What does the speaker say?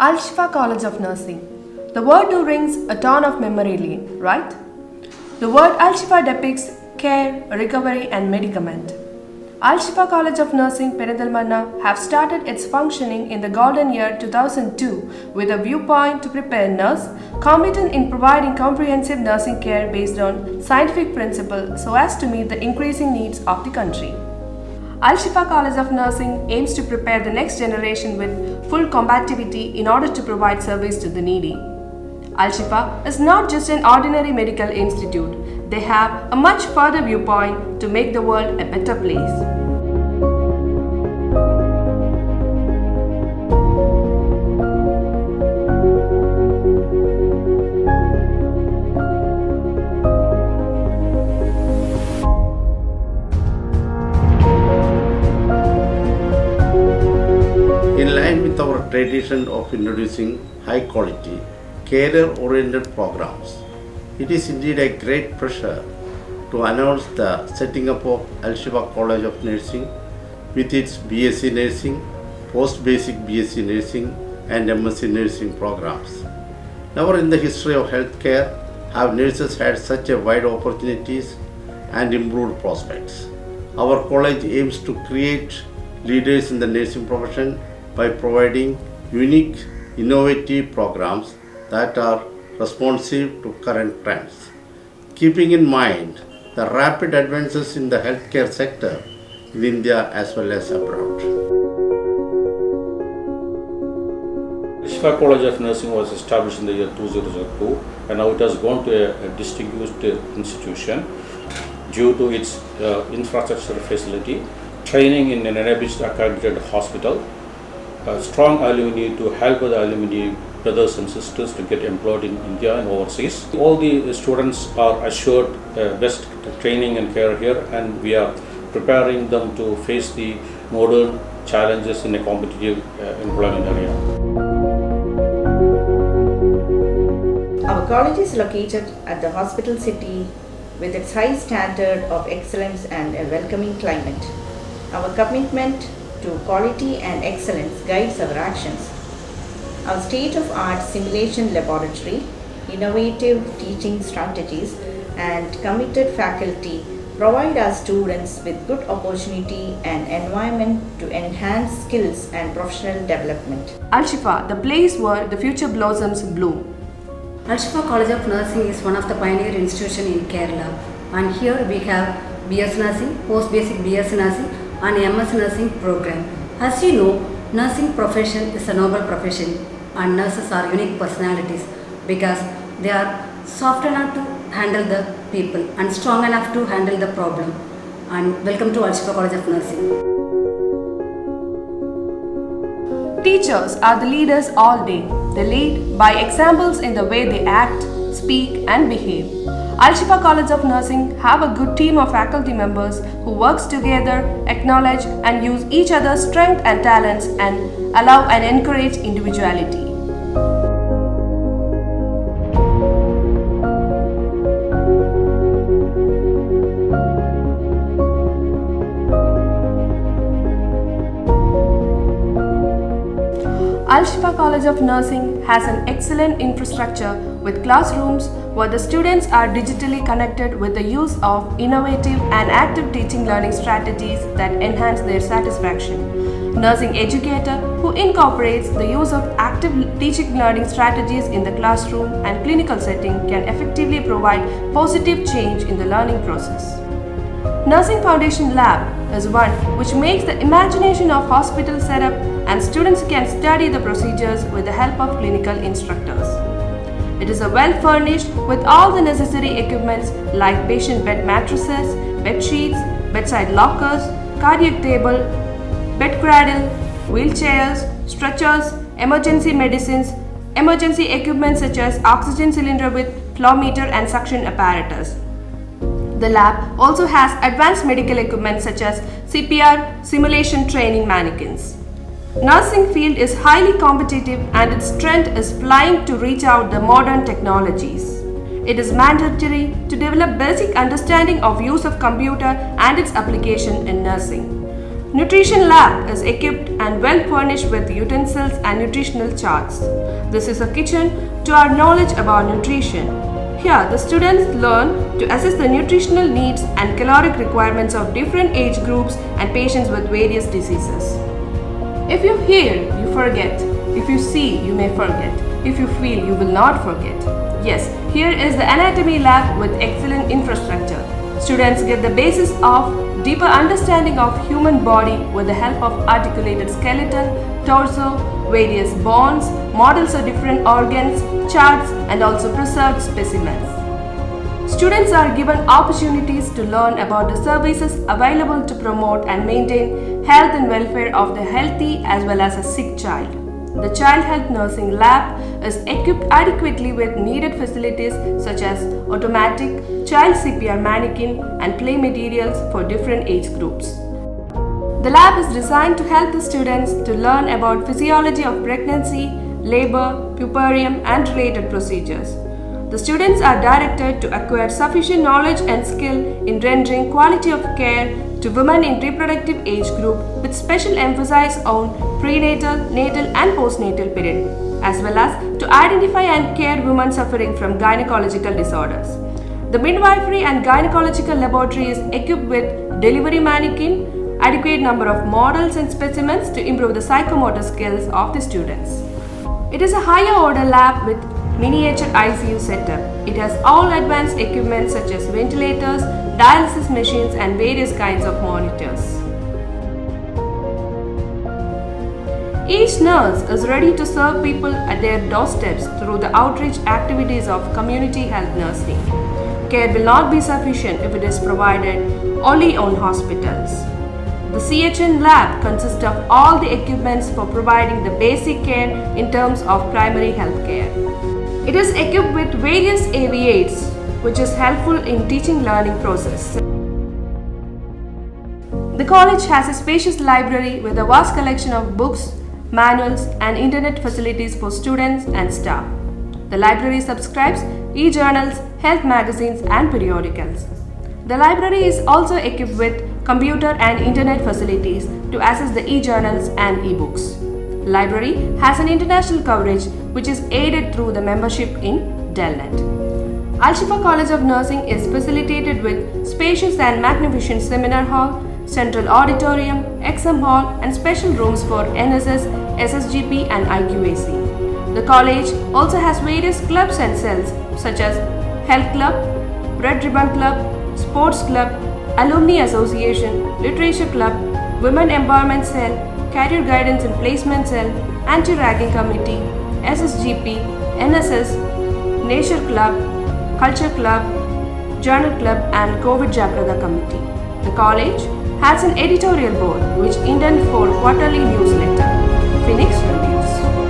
Al Shifa College of Nursing. The word do rings a ton of memory lane, right? The word Al Shifa depicts care, recovery, and medicament. Al Shifa College of Nursing, Perindalmanna, have started its functioning in the golden year 2002 with a viewpoint to prepare nurse competent in providing comprehensive nursing care based on scientific principles so as to meet the increasing needs of the country. Al Shifa College of Nursing aims to prepare the next generation with full compatibility in order to provide service to the needy. Al Shifa is not just an ordinary medical institute, they have a much further viewpoint to make the world a better place. In line with our tradition of introducing high quality, career-oriented programs, it is indeed a great pleasure to announce the setting up of Al Shifa College of Nursing with its BSc Nursing, Post-Basic BSc Nursing and MSc Nursing programs. Never in the history of healthcare have nurses had such a wide opportunities and improved prospects. Our college aims to create leaders in the nursing profession by providing unique, innovative programs that are responsive to current trends, keeping in mind the rapid advances in the healthcare sector in India as well as abroad. Shifa College of Nursing was established in the year 2002 and now it has gone to a distinguished institution due to its infrastructure facility, training in an established accredited hospital, strong alumni to help the alumni brothers and sisters to get employed in India and overseas. All the students are assured best training and care here, and we are preparing them to face the modern challenges in a competitive employment area. Our college is located at the hospital city with its high standard of excellence and a welcoming climate. Our commitment to quality and excellence guides our actions. Our state-of-art simulation laboratory, innovative teaching strategies, and committed faculty provide our students with good opportunity and environment to enhance skills and professional development. Al Shifa, the place where the future blossoms bloom. Al Shifa College of Nursing is one of the pioneer institutions in Kerala, and here we have BS Nursing, Post-Basic BS Nursing and MS Nursing program. As you know, nursing profession is a noble profession and nurses are unique personalities because they are soft enough to handle the people and strong enough to handle the problem. And welcome to Al Shifa College of Nursing. Teachers are the leaders all day. They lead by examples in the way they act, speak and behave. Al Shifa College of Nursing have a good team of faculty members who works together, acknowledge and use each other's strength and talents and allow and encourage individuality. Al Shifa College of Nursing has an excellent infrastructure with classrooms where the students are digitally connected with the use of innovative and active teaching learning strategies that enhance their satisfaction. Nursing educator who incorporates the use of active teaching learning strategies in the classroom and clinical setting can effectively provide positive change in the learning process. Nursing Foundation Lab is one which makes the imagination of hospital setup and students can study the procedures with the help of clinical instructors. It is well furnished with all the necessary equipments like patient bed mattresses, bed sheets, bedside lockers, cardiac table, bed cradle, wheelchairs, stretchers, emergency medicines, emergency equipment such as oxygen cylinder with flow meter and suction apparatus. The lab also has advanced medical equipment such as CPR, simulation training mannequins. Nursing field is highly competitive and its strength is flying to reach out the modern technologies. It is mandatory to develop basic understanding of use of computer and its application in nursing. Nutrition lab is equipped and well furnished with utensils and nutritional charts. This is a kitchen to our knowledge about nutrition. Here, the students learn to assess the nutritional needs and caloric requirements of different age groups and patients with various diseases. If you hear, you forget. If you see, you may forget. If you feel, you will not forget. Yes, here is the anatomy lab with excellent infrastructure. Students get the basis of deeper understanding of human body with the help of articulated skeleton, torso, various bones, models of different organs, charts, and also preserved specimens. Students are given opportunities to learn about the services available to promote and maintain health and welfare of the healthy as well as a sick child. The Child Health Nursing Lab is equipped adequately with needed facilities such as automatic child CPR mannequin and play materials for different age groups. The lab is designed to help the students to learn about physiology of pregnancy, labor, puerperium and related procedures. The students are directed to acquire sufficient knowledge and skill in rendering quality of care to women in reproductive age group with special emphasis on prenatal, natal and postnatal period, as well as to identify and care women suffering from gynecological disorders. The midwifery and gynecological laboratory is equipped with delivery mannequin, adequate number of models and specimens to improve the psychomotor skills of the students. It is a higher order lab with miniature ICU setup. It has all advanced equipment such as ventilators, dialysis machines and various kinds of monitors. Each nurse is ready to serve people at their doorsteps through the outreach activities of community health nursing. Care will not be sufficient if it is provided only on hospitals. The CHN lab consists of all the equipments for providing the basic care in terms of primary health care. It is equipped with various AV aids, which is helpful in teaching learning process. The college has a spacious library with a vast collection of books, manuals and internet facilities for students and staff. The library subscribes e-journals, health magazines and periodicals. The library is also equipped with computer and internet facilities to access the e-journals and e-books. Library has an international coverage which is aided through the membership in Delnet. Al-Shifa College of Nursing is facilitated with spacious and magnificent seminar hall, central auditorium, exam hall and special rooms for NSS, SSGP and IQAC. The college also has various clubs and cells such as Health Club, Red Ribbon Club, Sports Club, Alumni Association, Literature Club, Women Empowerment Cell, Career Guidance and Placement Cell, Anti-Ragging Committee, SSGP, NSS, Nature Club, Culture Club, Journal Club and COVID Jagrata Committee. The college has an editorial board which indent for quarterly newsletter, Phoenix Reviews.